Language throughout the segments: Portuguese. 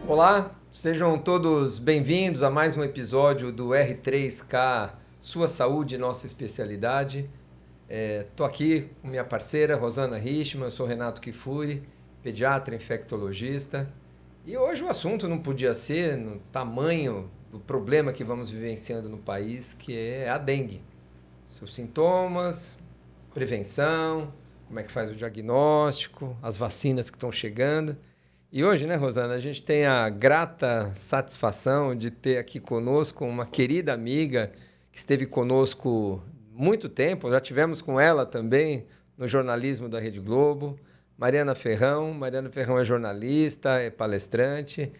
Olá, sejam todos bem-vindos a mais um episódio do R3K Sua Saúde, Nossa Especialidade. Estou aqui com minha parceira Rosana Richman, eu sou Renato Kifuri, pediatra infectologista. E hoje o assunto não podia ser no tamanho do problema que vamos vivenciando no país, que é a dengue. Seus sintomas, prevenção, como é que faz o diagnóstico, as vacinas que estão chegando. E hoje, né, Rosana, a gente tem a grata satisfação de ter aqui conosco uma querida amiga que esteve conosco muito tempo, já tivemos com ela também no jornalismo da Rede Globo, Mariana Ferrão. Mariana Ferrão é jornalista, é palestrante.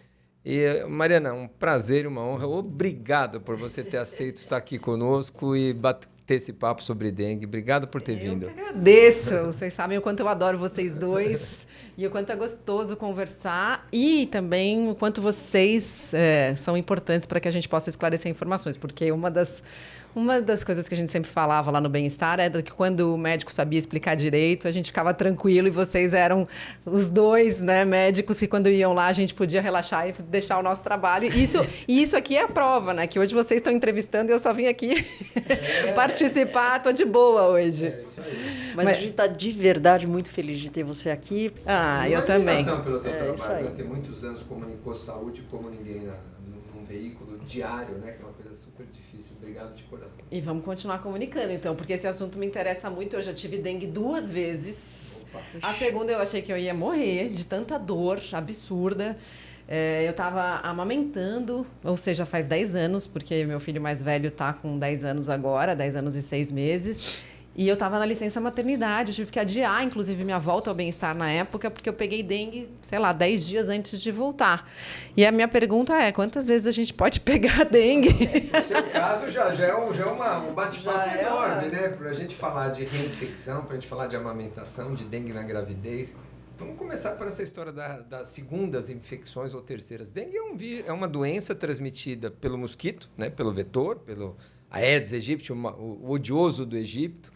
E, Mariana, um prazer e uma honra. Obrigado por você ter aceito estar aqui conosco e bater esse papo sobre dengue. Obrigado por ter vindo. Eu que agradeço. Vocês sabem o quanto eu adoro vocês dois e o quanto é gostoso conversar e também o quanto vocês são importantes para que a gente possa esclarecer informações, porque uma das coisas que a gente sempre falava lá no Bem-Estar era que quando o médico sabia explicar direito, a gente ficava tranquilo e vocês eram os dois, né, médicos que quando iam lá a gente podia relaxar e deixar o nosso trabalho. Isso aqui é a prova, né, que hoje vocês estão entrevistando e eu só vim aqui participar, estou de boa hoje. É isso aí. Mas a gente está de verdade muito feliz de ter você aqui. Eu também. Pelo teu trabalho. Isso aí. Você muitos anos comunicou saúde como ninguém num veículo diário, né? Que é uma coisa super difícil. Obrigado de coração. E vamos continuar comunicando, então, porque esse assunto me interessa muito. Eu já tive dengue 2 vezes. Opa. A segunda eu achei que eu ia morrer de tanta dor absurda. Eu estava amamentando, ou seja, faz 10 anos, porque meu filho mais velho está com 10 anos agora, 10 anos e 6 meses. E eu estava na licença maternidade, eu tive que adiar, inclusive, minha volta ao Bem-Estar na época, porque eu peguei dengue, 10 dias antes de voltar. E a minha pergunta é, quantas vezes a gente pode pegar dengue? No seu caso, já é um bate-papo enorme, né? Para a gente falar de reinfecção, para a gente falar de amamentação, de dengue na gravidez. Vamos começar por essa história das segundas infecções ou terceiras. Dengue é uma doença transmitida pelo mosquito, né? Pelo vetor, pelo Aedes aegypti, o odioso do Egito,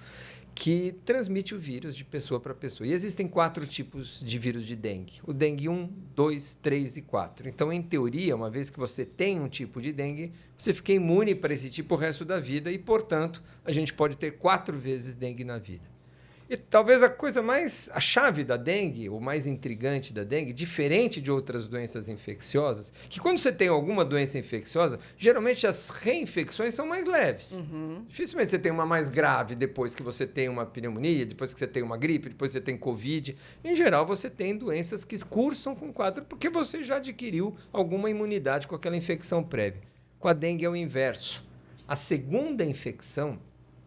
que transmite o vírus de pessoa para pessoa. E existem 4 tipos de vírus de dengue. O dengue 1, 2, 3 e 4. Então, em teoria, uma vez que você tem um tipo de dengue, você fica imune para esse tipo o resto da vida e, portanto, a gente pode ter 4 vezes dengue na vida. E talvez a chave da dengue, o mais intrigante da dengue, diferente de outras doenças infecciosas, que quando você tem alguma doença infecciosa, geralmente as reinfecções são mais leves. Uhum. Dificilmente você tem uma mais grave depois que você tem uma pneumonia, depois que você tem uma gripe, depois que você tem Covid. Em geral, você tem doenças que cursam com quadro porque você já adquiriu alguma imunidade com aquela infecção prévia. Com a dengue é o inverso. A segunda infecção,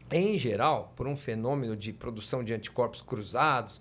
em geral, por um fenômeno de produção de anticorpos cruzados,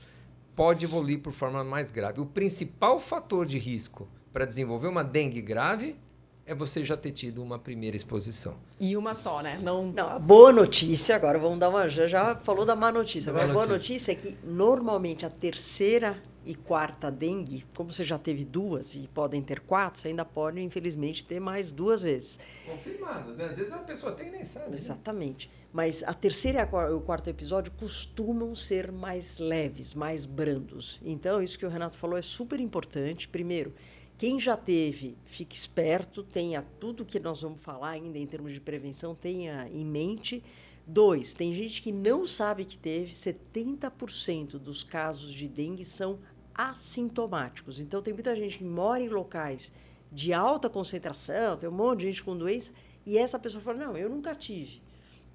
pode evoluir por forma mais grave. O principal fator de risco para desenvolver uma dengue grave é você já ter tido uma primeira exposição. E uma só, né? Não, a boa notícia, agora vamos dar uma... Já falou da má notícia. Agora, a boa notícia é que, normalmente, a terceira e quarta dengue, como você já teve 2 e podem ter 4, você ainda pode, infelizmente, ter mais 2 vezes. Confirmadas, né? Às vezes a pessoa tem e nem sabe. Exatamente. Né? Mas a terceira e o quarto episódio costumam ser mais leves, mais brandos. Então, isso que o Renato falou é super importante. Primeiro, quem já teve, fique esperto, tenha tudo que nós vamos falar ainda em termos de prevenção, tenha em mente. 2, tem gente que não sabe que teve, 70% dos casos de dengue são assintomáticos. Então, tem muita gente que mora em locais de alta concentração, tem um monte de gente com doença, e essa pessoa fala, não, eu nunca tive.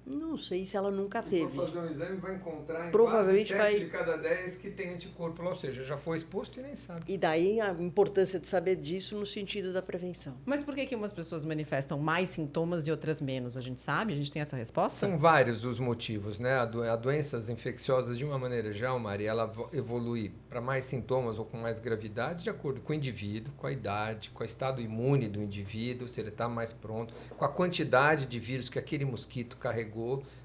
Não sei se ela nunca teve. Se for fazer um exame, vai encontrar em Provavelmente quase 7 de cada 10 que tem anticorpo, ou seja, já foi exposto e nem sabe. E daí a importância de saber disso no sentido da prevenção. Mas por que umas pessoas manifestam mais sintomas e outras menos? A gente sabe? A gente tem essa resposta? São vários os motivos, né? A doenças infecciosas, de uma maneira geral, Mari, ela evolui para mais sintomas ou com mais gravidade de acordo com o indivíduo, com a idade, com o estado imune do indivíduo, se ele está mais pronto, com a quantidade de vírus que aquele mosquito carregou,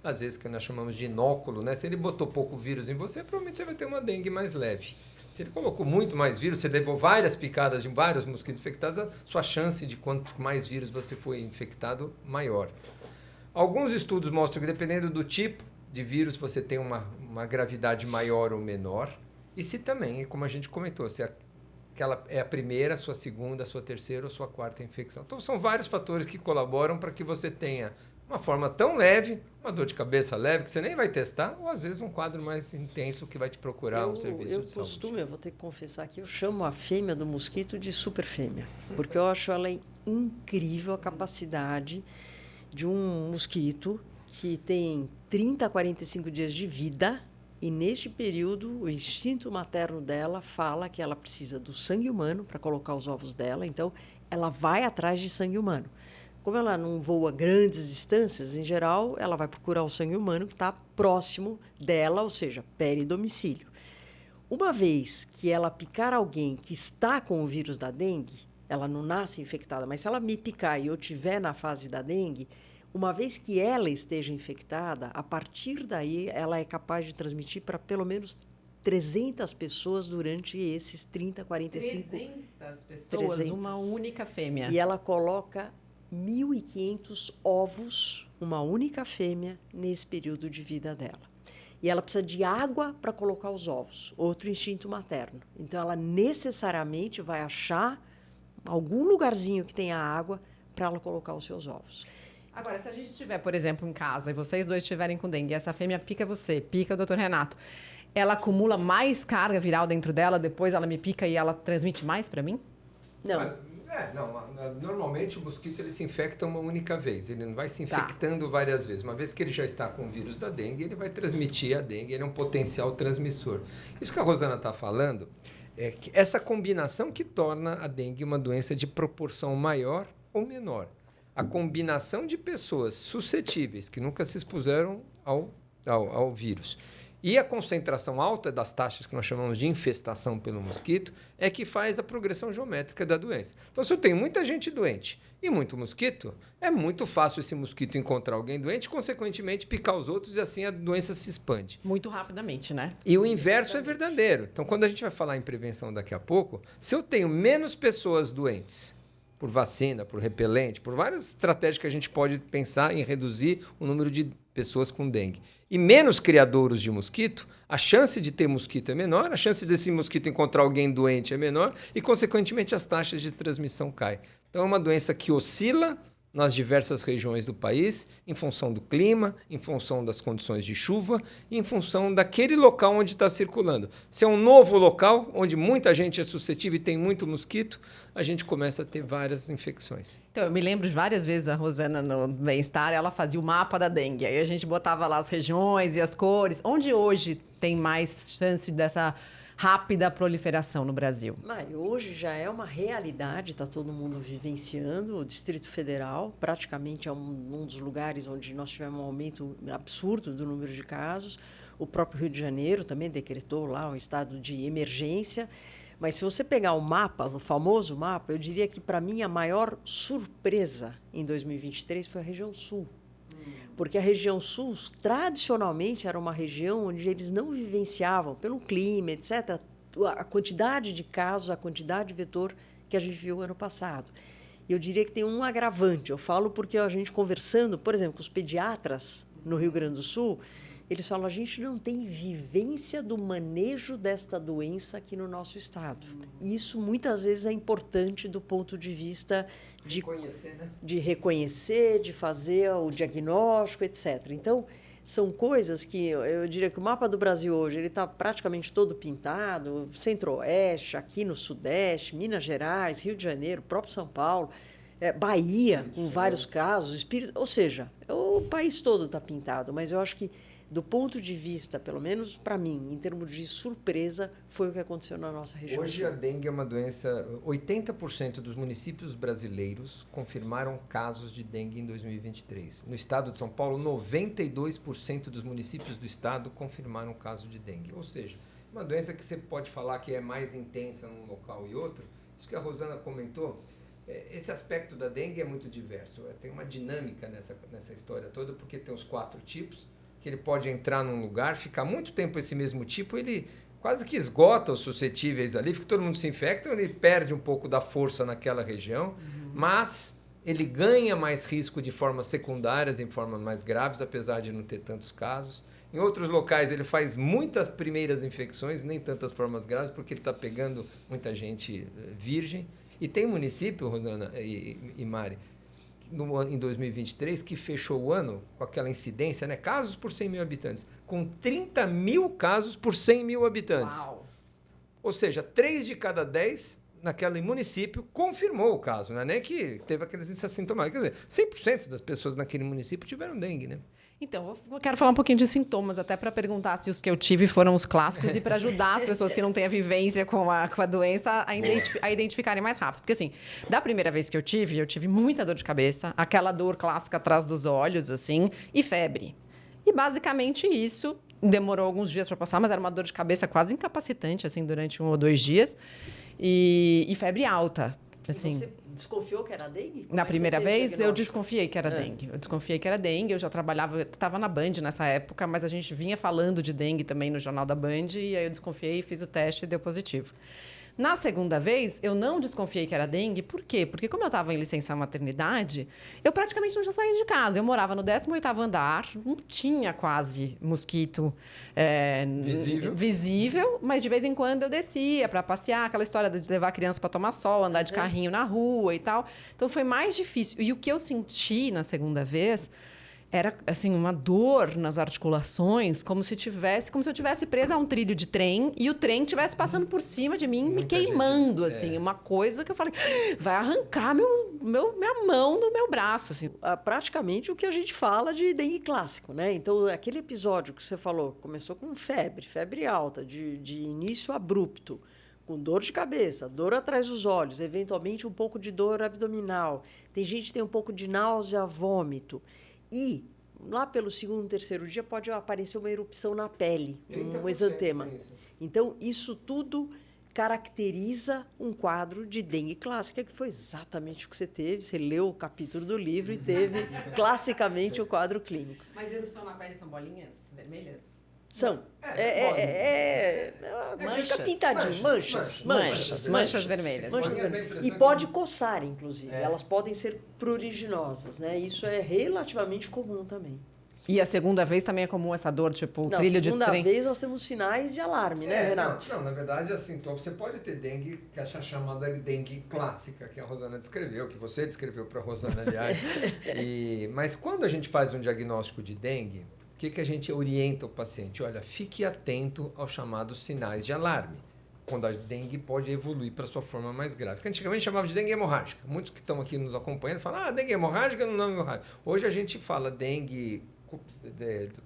às vezes que nós chamamos de inóculo, né? Se ele botou pouco vírus em você, provavelmente você vai ter uma dengue mais leve. Se ele colocou muito mais vírus, você levou várias picadas de vários mosquitos infectados, a sua chance de quanto mais vírus você foi infectado, maior. Alguns estudos mostram que dependendo do tipo de vírus, você tem uma gravidade maior ou menor. E se também, como a gente comentou, se que ela é a primeira, a sua segunda, a sua terceira ou a sua quarta infecção. Então, são vários fatores que colaboram para que você tenha uma forma tão leve, uma dor de cabeça leve, que você nem vai testar, ou às vezes um quadro mais intenso que vai te procurar um serviço de saúde. Eu vou ter que confessar aqui, eu chamo a fêmea do mosquito de super fêmea, porque eu acho ela incrível a capacidade de um mosquito que tem 30 a 45 dias de vida. E, neste período, o instinto materno dela fala que ela precisa do sangue humano para colocar os ovos dela. Então, ela vai atrás de sangue humano. Como ela não voa grandes distâncias, em geral, ela vai procurar o sangue humano que está próximo dela, ou seja, peridomicílio. Uma vez que ela picar alguém que está com o vírus da dengue, ela não nasce infectada, mas se ela me picar e eu estiver na fase da dengue, uma vez que ela esteja infectada, a partir daí ela é capaz de transmitir para pelo menos 300 pessoas durante esses 30, 45... 300 pessoas, 300. Uma única fêmea. E ela coloca 1.500 ovos, uma única fêmea, nesse período de vida dela. E ela precisa de água para colocar os ovos, outro instinto materno. Então, ela necessariamente vai achar algum lugarzinho que tenha água para ela colocar os seus ovos. Agora, se a gente estiver, por exemplo, em casa e vocês dois estiverem com dengue e essa fêmea pica você, pica o Dr. Renato, ela acumula mais carga viral dentro dela, depois ela me pica e ela transmite mais para mim? Não. Normalmente o mosquito ele se infecta uma única vez, ele não vai se infectando várias vezes. Uma vez que ele já está com o vírus da dengue, ele vai transmitir a dengue, ele é um potencial transmissor. Isso que a Rosana está falando é que essa combinação que torna a dengue uma doença de proporção maior ou menor. A combinação de pessoas suscetíveis, que nunca se expuseram ao vírus, e a concentração alta das taxas que nós chamamos de infestação pelo mosquito é que faz a progressão geométrica da doença. Então, se eu tenho muita gente doente e muito mosquito, é muito fácil esse mosquito encontrar alguém doente e, consequentemente, picar os outros e assim a doença se expande. Muito rapidamente, né? E o inverso é verdadeiro. Então, quando a gente vai falar em prevenção daqui a pouco, se eu tenho menos pessoas doentes por vacina, por repelente, por várias estratégias que a gente pode pensar em reduzir o número de pessoas com dengue. E menos criadouros de mosquito, a chance de ter mosquito é menor, a chance desse mosquito encontrar alguém doente é menor e, consequentemente, as taxas de transmissão caem. Então, é uma doença que oscila nas diversas regiões do país, em função do clima, em função das condições de chuva e em função daquele local onde está circulando. Se é um novo local, onde muita gente é suscetível e tem muito mosquito, a gente começa a ter várias infecções. Então, eu me lembro de várias vezes a Rosana no Bem-Estar, ela fazia o mapa da dengue. Aí a gente botava lá as regiões e as cores. Onde hoje tem mais chance dessa rápida proliferação no Brasil? Mari, hoje já é uma realidade, está todo mundo vivenciando. O Distrito Federal praticamente é um dos lugares onde nós tivemos um aumento absurdo do número de casos. O próprio Rio de Janeiro também decretou lá um estado de emergência. Mas se você pegar o mapa, o famoso mapa, eu diria que, para mim, a maior surpresa em 2023 foi a região sul. Porque a região sul, tradicionalmente, era uma região onde eles não vivenciavam, pelo clima, etc., a quantidade de casos, a quantidade de vetor que a gente viu ano passado. E eu diria que tem um agravante. Eu falo porque a gente conversando, por exemplo, com os pediatras no Rio Grande do Sul, eles falam, a gente não tem vivência do manejo desta doença aqui no nosso estado. E isso, muitas vezes, é importante do ponto de vista de reconhecer, de fazer o diagnóstico, etc. Então, são coisas que eu diria que o mapa do Brasil hoje ele está praticamente todo pintado, centro-oeste, aqui no sudeste, Minas Gerais, Rio de Janeiro, próprio São Paulo, Bahia, com vários casos, ou seja, o país todo está pintado, mas eu acho que do ponto de vista, pelo menos para mim, em termos de surpresa, foi o que aconteceu na nossa região. Hoje a dengue é uma doença... 80% dos municípios brasileiros confirmaram casos de dengue em 2023. No estado de São Paulo, 92% dos municípios do estado confirmaram caso de dengue. Ou seja, uma doença que você pode falar que é mais intensa num local e outro. Isso que a Rosana comentou, esse aspecto da dengue é muito diverso. Tem uma dinâmica nessa história toda, porque tem os 4 tipos, que ele pode entrar num lugar, ficar muito tempo esse mesmo tipo, ele quase que esgota os suscetíveis ali, porque todo mundo se infecta, ele perde um pouco da força naquela região, mas ele ganha mais risco de formas secundárias, em formas mais graves, apesar de não ter tantos casos. Em outros locais, ele faz muitas primeiras infecções, nem tantas formas graves, porque ele está pegando muita gente virgem. E tem município, Rosana e Mari, em 2023, que fechou o ano com aquela incidência, né? Casos por 100 mil habitantes, com 30 mil casos por 100 mil habitantes. Uau. Ou seja, 3 de cada 10 naquele município confirmou o caso, não é nem que teve aqueles assintomáticos. Quer dizer, 100% das pessoas naquele município tiveram dengue, né? Então, eu quero falar um pouquinho de sintomas, até para perguntar se os que eu tive foram os clássicos e para ajudar as pessoas que não têm a vivência com a doença a identificarem mais rápido. Porque, assim, da primeira vez que eu tive muita dor de cabeça, aquela dor clássica atrás dos olhos, assim, e febre. E, basicamente, isso demorou alguns dias para passar, mas era uma dor de cabeça quase incapacitante, assim, durante 1 ou 2 dias. E febre alta, assim. E você desconfiou que era dengue? Como Na é que primeira você fez o vez, eu diagnóstico? desconfiei que era dengue. Eu desconfiei que era dengue. Eu já trabalhava, estava na Band nessa época, mas a gente vinha falando de dengue também no Jornal da Band, e aí eu desconfiei, fiz o teste e deu positivo. Na segunda vez, eu não desconfiei que era dengue. Por quê? Porque como eu estava em licença maternidade, eu praticamente não tinha saído de casa. Eu morava no 18º andar, não tinha quase mosquito visível, mas de vez em quando eu descia para passear, aquela história de levar a criança para tomar sol, andar de carrinho na rua e tal. Então foi mais difícil. E o que eu senti na segunda vez era assim uma dor nas articulações, como se eu tivesse presa a um trilho de trem e o trem estivesse passando por cima de mim, me queimando, assim, uma coisa que eu falei, vai arrancar minha mão do meu braço, assim. Praticamente o que a gente fala de dengue clássico, né? Então, aquele episódio que você falou, começou com febre alta, de início abrupto, com dor de cabeça, dor atrás dos olhos, eventualmente um pouco de dor abdominal. Tem gente que tem um pouco de náusea, vômito. E lá pelo 2º, 3º dia pode aparecer uma erupção na pele, um exantema. Então, isso tudo caracteriza um quadro de dengue clássica, que foi exatamente o que você teve. Você leu o capítulo do livro e teve, classicamente, o quadro clínico. Mas erupção na pele são bolinhas vermelhas? São. Fica pintadinho. Manchas vermelhas. E pode coçar, inclusive. Elas podem ser pruriginosas, né? Isso é relativamente comum também. E a segunda vez também é comum essa dor, tipo, trilho de trem? Na segunda vez nós temos sinais de alarme, né, Renato? Não, na verdade, assim, então você pode ter dengue, que é a chamada dengue clássica, que a Rosana descreveu, que você descreveu para a Rosana, aliás. Mas quando a gente faz um diagnóstico de dengue, o que a gente orienta o paciente? Olha, fique atento aos chamados sinais de alarme, quando a dengue pode evoluir para sua forma mais grave. Que antigamente chamava de dengue hemorrágica. Muitos que estão aqui nos acompanhando falam, dengue hemorrágica não hemorrágica. Hoje a gente fala dengue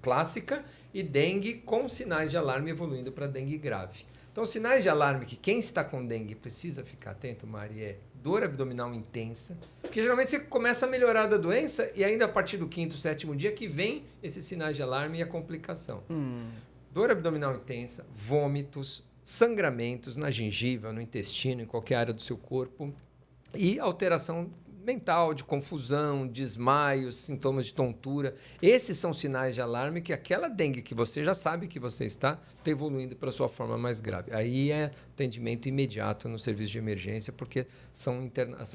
clássica e dengue com sinais de alarme evoluindo para dengue grave. Então, sinais de alarme que quem está com dengue precisa ficar atento, Mari, é dor abdominal intensa, porque geralmente você começa a melhorar da doença e ainda a partir do 5º, 7º dia que vem esses sinais de alarme e a complicação. Dor abdominal intensa, vômitos, sangramentos na gengiva, no intestino, em qualquer área do seu corpo e alteração mental, de confusão, desmaios, sintomas de tontura. Esses são sinais de alarme que aquela dengue que você já sabe que você está evoluindo para a sua forma mais grave. Aí é atendimento imediato no serviço de emergência, porque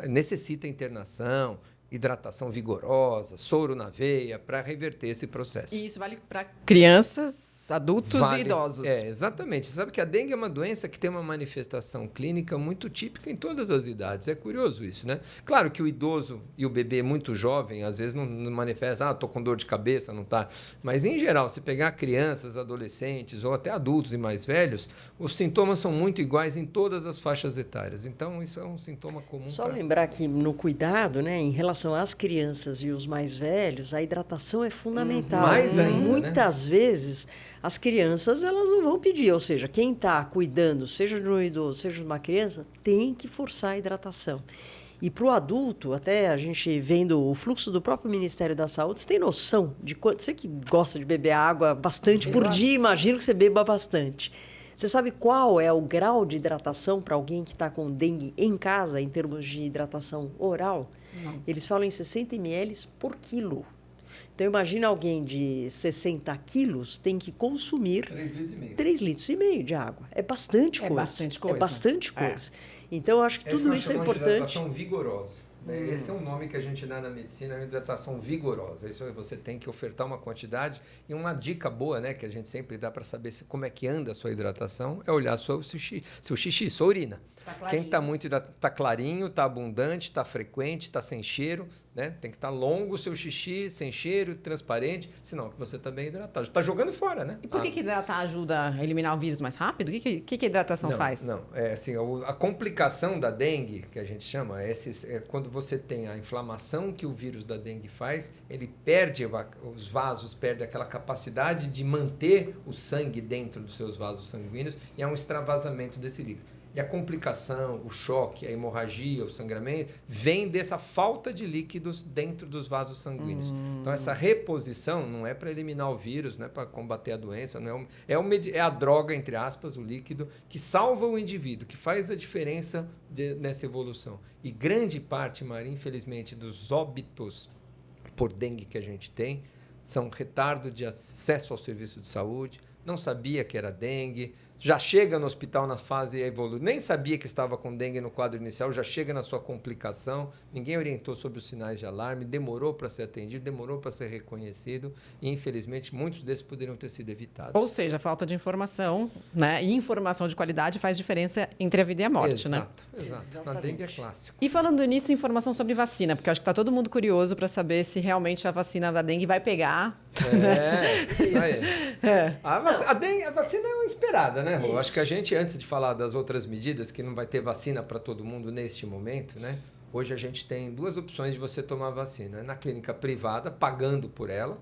necessita internação, hidratação vigorosa, soro na veia, para reverter esse processo. E isso vale para crianças, adultos e idosos. Exatamente. Você sabe que a dengue é uma doença que tem uma manifestação clínica muito típica em todas as idades. É curioso isso, né? Claro que o idoso e o bebê muito jovem, às vezes não manifesta, estou com dor de cabeça, não está. Mas, em geral, se pegar crianças, adolescentes ou até adultos e mais velhos, os sintomas são muito iguais em todas as faixas etárias. Então, isso é um sintoma comum. Só lembrar que no cuidado, né, em relação às crianças e os mais velhos, a hidratação é fundamental. Mais ainda, muitas vezes as crianças elas não vão pedir, ou seja, quem está cuidando, seja de um idoso, seja de uma criança, tem que forçar a hidratação. E para o adulto, até a gente vendo o fluxo do próprio Ministério da Saúde, você tem noção de quanto... Você que gosta de beber água bastante por dia, imagino que você beba bastante. Você sabe qual é o grau de hidratação para alguém que está com dengue em casa, em termos de hidratação oral? Não. Eles falam em 60 ml por quilo. Então, imagina alguém de 60 quilos tem que consumir 3,5 litros de água. É bastante coisa. É bastante coisa. Então, eu acho que tudo isso é importante. Hidratação vigorosa. Esse é um nome que a gente dá na medicina, hidratação vigorosa. Isso você tem que ofertar uma quantidade. E uma dica boa, né, que a gente sempre dá para saber como é que anda a sua hidratação, é olhar seu xixi, sua urina. Quem está muito hidratado, está clarinho, está abundante, está frequente, está sem cheiro, né? Tem que estar longo o seu xixi, sem cheiro, transparente, senão que você está bem hidratado. Está jogando fora, né? E por que hidratar ajuda a eliminar o vírus mais rápido? O que a hidratação faz? Não, assim, a complicação da dengue, que a gente chama, é quando você tem a inflamação que o vírus da dengue faz, ele perde, os vasos perdem aquela capacidade de manter o sangue dentro dos seus vasos sanguíneos e há um extravasamento desse líquido. E a complicação, o choque, a hemorragia, o sangramento, vem dessa falta de líquidos dentro dos vasos sanguíneos. Então, essa reposição não é para eliminar o vírus, não é para combater a doença, não é a droga, entre aspas, o líquido, que salva o indivíduo, que faz a diferença nessa evolução. E grande parte, Mari, infelizmente, dos óbitos por dengue que a gente tem são retardo de acesso ao serviço de saúde, não sabia que era dengue, já chega no hospital na fase evolutiva, nem sabia que estava com dengue no quadro inicial, já chega na sua complicação, ninguém orientou sobre os sinais de alarme, demorou para ser atendido, demorou para ser reconhecido e, infelizmente, muitos desses poderiam ter sido evitados. Ou seja, falta de informação, né? E informação de qualidade faz diferença entre a vida e a morte, né? Exato. Na dengue é clássico. E falando nisso, informação sobre vacina, porque eu acho que está todo mundo curioso para saber se realmente a vacina da dengue vai pegar. Isso aí. A vacina é uma esperada, né, Rô? Acho que a gente, antes de falar das outras medidas, que não vai ter vacina para todo mundo neste momento, né? Hoje a gente tem duas opções de você tomar vacina. Na clínica privada, pagando por ela,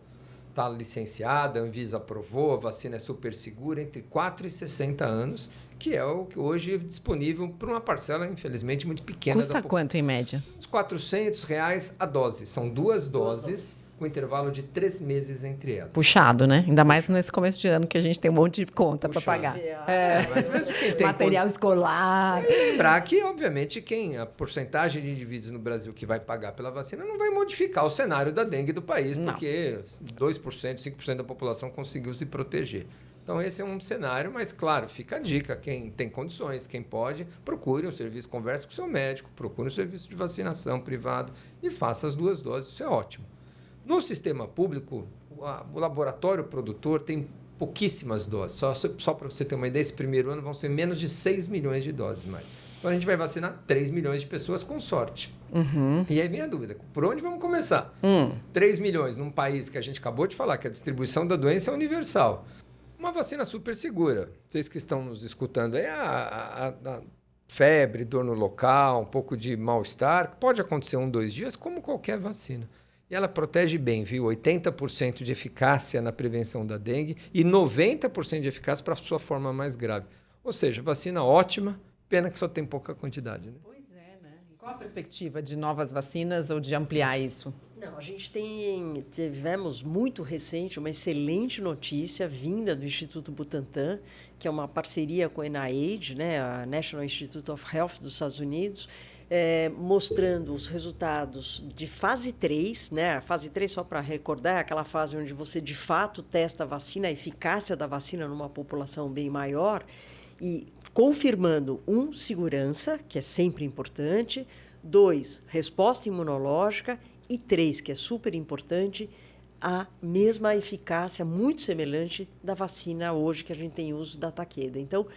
está licenciada, a Anvisa aprovou, a vacina é super segura, entre 4 e 60 anos, que é o que hoje é disponível para uma parcela, infelizmente, muito pequena. Custa quanto, em média? Uns R$400 a dose. São duas doses, com intervalo de 3 meses entre elas. Puxado, né? Ainda mais nesse começo de ano que a gente tem um monte de conta para pagar. Mas mesmo quem tem material escolar. E lembrar que, obviamente, a porcentagem de indivíduos no Brasil que vai pagar pela vacina não vai modificar o cenário da dengue do país, porque 2%, 5% da população conseguiu se proteger. Então, esse é um cenário, mas, claro, fica a dica. Quem tem condições, quem pode, procure um serviço, converse com o seu médico, procure um serviço de vacinação privado e faça as 2 doses, isso é ótimo. No sistema público, o laboratório produtor tem pouquíssimas doses. Só para você ter uma ideia, esse primeiro ano vão ser menos de 6 milhões de doses, Mari. Então, a gente vai vacinar 3 milhões de pessoas com sorte. E aí vem a dúvida, por onde vamos começar? 3 milhões num país que a gente acabou de falar que a distribuição da doença é universal. Uma vacina super segura. Vocês que estão nos escutando aí, a febre, dor no local, um pouco de mal-estar, pode acontecer 1, 2 dias, como qualquer vacina. E ela protege bem, viu? 80% de eficácia na prevenção da dengue e 90% de eficácia para a sua forma mais grave. Ou seja, vacina ótima, pena que só tem pouca quantidade, né? Pois é, né? E qual a perspectiva de novas vacinas ou de ampliar isso? Não, a gente tivemos muito recente uma excelente notícia vinda do Instituto Butantan, que é uma parceria com a NIH, né, a National Institute of Health dos Estados Unidos, mostrando os resultados de fase 3, né? A fase 3, só para recordar, é aquela fase onde você, de fato, testa a vacina, a eficácia da vacina numa população bem maior, e confirmando, segurança, que é sempre importante, 2, resposta imunológica, e 3, que é super importante, a mesma eficácia muito semelhante da vacina hoje que a gente tem uso da Takeda. Então,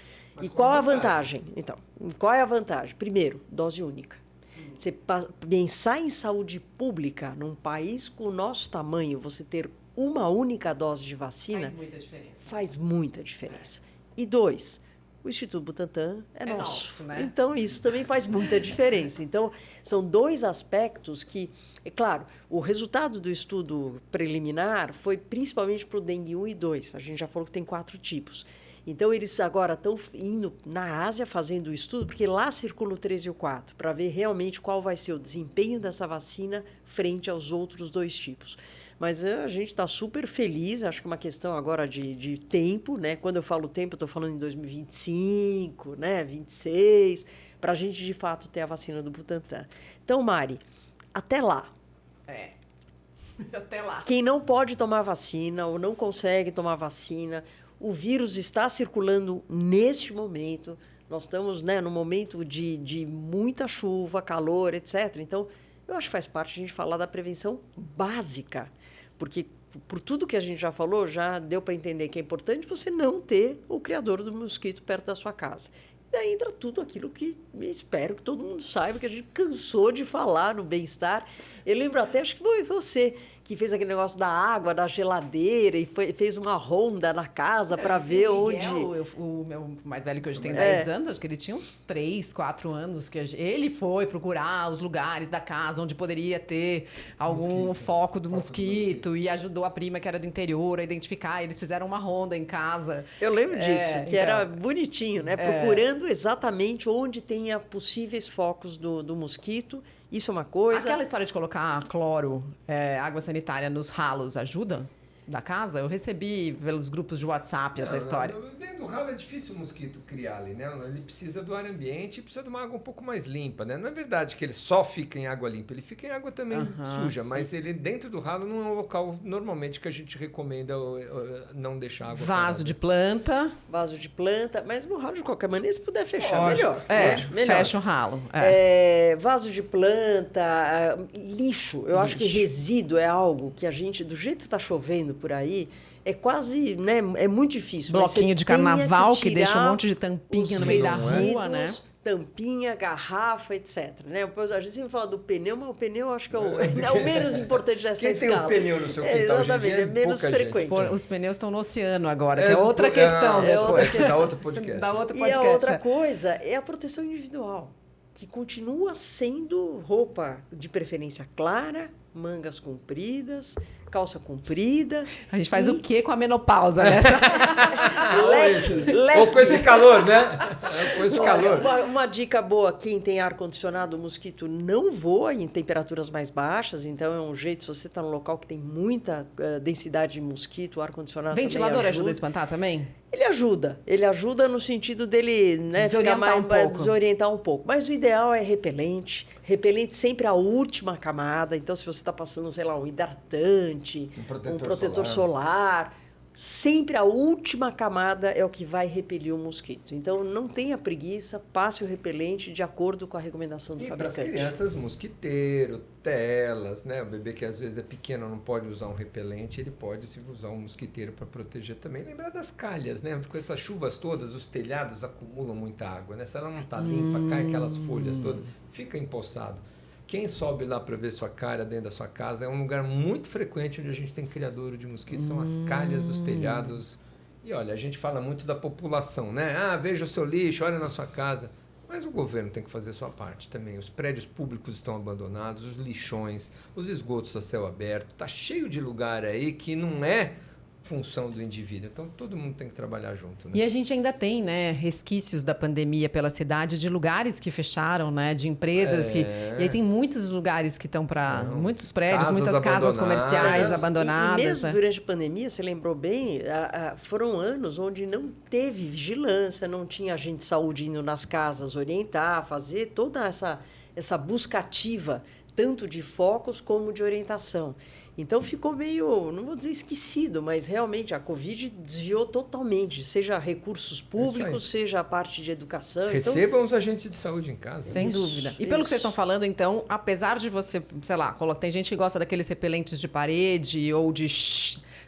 e qual a vantagem? Então, qual é a vantagem? Primeiro, dose única. Você pensar em saúde pública num país com o nosso tamanho, você ter uma única dose de vacina faz muita diferença. Faz muita diferença. E 2, o Instituto Butantan é nosso. Né? Então, isso também faz muita diferença. Então, são 2 aspectos que, é claro, o resultado do estudo preliminar foi principalmente para o dengue 1 e 2. A gente já falou que tem 4 tipos. Então, eles agora estão indo na Ásia fazendo o estudo, porque lá circula o 3 e o 4, para ver realmente qual vai ser o desempenho dessa vacina frente aos outros 2 tipos. Mas a gente está super feliz, acho que é uma questão agora de tempo, né? Quando eu falo tempo, eu estou falando em 2025, né? 26, para a gente, de fato, ter a vacina do Butantan. Então, Mari, até lá. Até lá. Quem não pode tomar vacina ou não consegue tomar vacina, o vírus está circulando neste momento. Nós estamos, né, num momento de muita chuva, calor, etc. Então, Eu acho que faz parte a gente falar da prevenção básica, porque por tudo que a gente já falou, já deu para entender que é importante você não ter o criador do mosquito perto da sua casa. E daí entra tudo aquilo que espero que todo mundo saiba, que a gente cansou de falar no bem-estar. Eu lembro até, acho que foi você que fez aquele negócio da água, da geladeira, e fez uma ronda na casa para ver onde... O meu mais velho, que hoje tem 10 anos, acho que ele tinha uns 3, 4 anos, que ele foi procurar os lugares da casa onde poderia ter algum foco do mosquito e ajudou a prima que era do interior a identificar. Eles fizeram uma ronda em casa. Eu lembro disso, que era bonitinho, né? Procurando exatamente onde tenha possíveis focos do mosquito. Isso é uma coisa. Aquela história de colocar cloro, água sanitária nos ralos ajuda da casa? Eu recebi pelos grupos de WhatsApp essa história. Dentro do ralo é difícil o mosquito criar ali, né? Ele precisa do ar ambiente e precisa de uma água um pouco mais limpa, né? Não é verdade que ele só fica em água limpa, ele fica em água também suja, mas ele dentro do ralo não é um local normalmente que a gente recomenda não deixar água parada. Vaso de planta, mas no ralo de qualquer maneira, se puder fechar, melhor. Melhor. Fecha o ralo. Vaso de planta, lixo. Eu acho que resíduo é algo que a gente, do jeito que está chovendo por aí, é quase, né, é muito difícil. Bloquinho de carnaval que deixa um monte de tampinha no meio da rua, né? Tampinha, garrafa, etc. Né? A gente sempre fala do pneu, mas o pneu acho que é o menos importante dessa escala. Quem tem um pneu no seu quintal? Exatamente, é menos frequente. Os pneus estão no oceano agora, que é outra questão. Da outra podcast. E a outra coisa é a proteção individual, que continua sendo roupa de preferência clara, mangas compridas, calça comprida. A gente faz o quê com a menopausa, né? Leque. Ou com esse calor, né? Com esse calor. Uma dica boa, quem tem ar-condicionado, o mosquito não voa em temperaturas mais baixas, então é um jeito, se você está num local que tem muita densidade de mosquito, o ar-condicionado ventilador ajuda a espantar também? Ele ajuda no sentido dele, né, desorientar um pouco. Mas o ideal é repelente sempre a última camada. Então, se você está passando, sei lá, um hidratante, um protetor solar, sempre a última camada é o que vai repelir o mosquito. Então, não tenha preguiça, passe o repelente de acordo com a recomendação do fabricante. E para as crianças, mosquiteiro, telas, né? O bebê que às vezes é pequeno não pode usar um repelente, ele pode se usar um mosquiteiro para proteger também. Lembrar das calhas, né? Com essas chuvas todas, os telhados acumulam muita água, né? Se ela não está limpa, cai aquelas folhas todas, fica empoçado. Quem sobe lá para ver sua cara dentro da sua casa é um lugar muito frequente onde a gente tem criadouro de mosquitos, são as calhas dos telhados. E olha, a gente fala muito da população, né? Veja o seu lixo, olha na sua casa. Mas o governo tem que fazer sua parte também. Os prédios públicos estão abandonados, os lixões, os esgotos a céu aberto. Está cheio de lugar aí que não é função do indivíduo. Então, todo mundo tem que trabalhar junto. Né? E a gente ainda tem, né, resquícios da pandemia pela cidade, de lugares que fecharam, né, de empresas que... E aí tem muitos lugares que estão para... Muitos prédios, muitas casas comerciais abandonadas. E mesmo durante a pandemia, você lembrou bem, foram anos onde não teve vigilância, não tinha agente de saúde indo nas casas orientar, fazer toda essa busca ativa, tanto de focos como de orientação. Então ficou meio, não vou dizer esquecido, mas realmente a Covid desviou totalmente, seja recursos públicos, seja a parte de educação. Recebam os agentes de saúde em casa. Sem dúvida. E pelo que vocês estão falando, então, apesar de você, sei lá, tem gente que gosta daqueles repelentes de parede ou de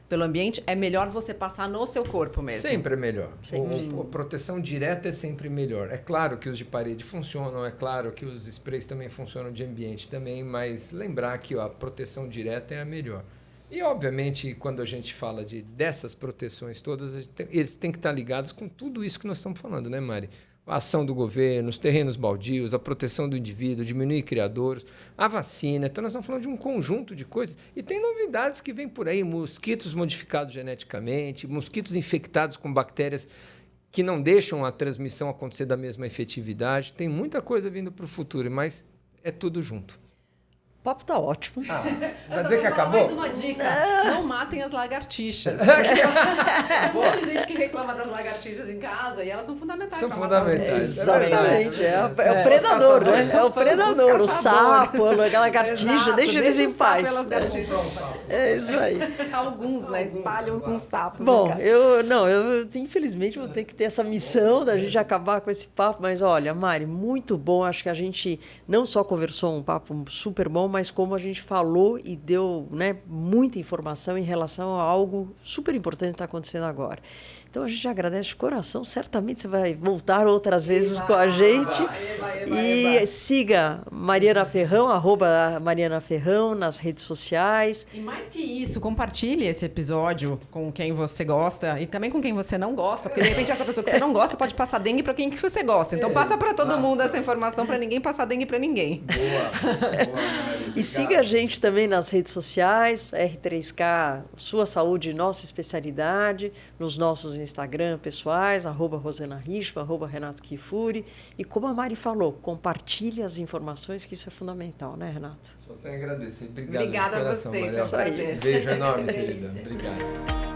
pelo ambiente, é melhor você passar no seu corpo mesmo. Sempre é melhor. A proteção direta é sempre melhor. É claro que os de parede funcionam, é claro que os sprays também funcionam de ambiente também, mas lembrar que a proteção direta é a melhor. E, obviamente, quando a gente fala dessas proteções todas, eles têm que estar ligados com tudo isso que nós estamos falando, né, Mari? A ação do governo, os terrenos baldios, a proteção do indivíduo, diminuir criadouros, a vacina. Então, nós estamos falando de um conjunto de coisas. E tem novidades que vêm por aí, mosquitos modificados geneticamente, mosquitos infectados com bactérias que não deixam a transmissão acontecer da mesma efetividade. Tem muita coisa vindo para o futuro, mas é tudo junto. papo tá ótimo. Vai dizer que acabou? Mais uma dica. Não matem as lagartixas. Tem muita gente que reclama das lagartixas em casa e elas são fundamentais. São pra matar os fundamentais. bichos. Exatamente. É o Os predador, né? caçadores. É o predador, o Os sapo, caçadores. a lagartixa, Exato, deixa eles em o sapo e paz. elas lagartixas. É isso aí. Alguns, né? Espalham com sapos. Bom, eu infelizmente vou ter que ter essa missão da gente acabar com esse papo, mas olha, Mari, muito bom. Acho que a gente não só conversou um papo super bom, mas como a gente falou e deu, né, muita informação em relação a algo super importante que está acontecendo agora. Então a gente agradece de coração. Certamente você vai voltar outras vezes com a gente. E siga Mariana Ferrão, @MarianaFerrão nas redes sociais. E mais que isso, compartilhe esse episódio com quem você gosta e também com quem você não gosta, porque de repente essa pessoa que você não gosta pode passar dengue para quem que você gosta. Então passa para todo mundo essa informação para ninguém passar dengue para ninguém. Boa. E siga a gente também nas redes sociais, R3K, Sua Saúde, Nossa Especialidade, nos nossos Instagram pessoais, @Rosana Richman, @Renato Kifuri. E como a Mari falou, compartilhe as informações, que isso é fundamental, né, Renato? Só tenho a agradecer. Obrigado. Obrigada de coração, a vocês, Maria. foi um prazer. Beijo enorme, querida. Obrigado.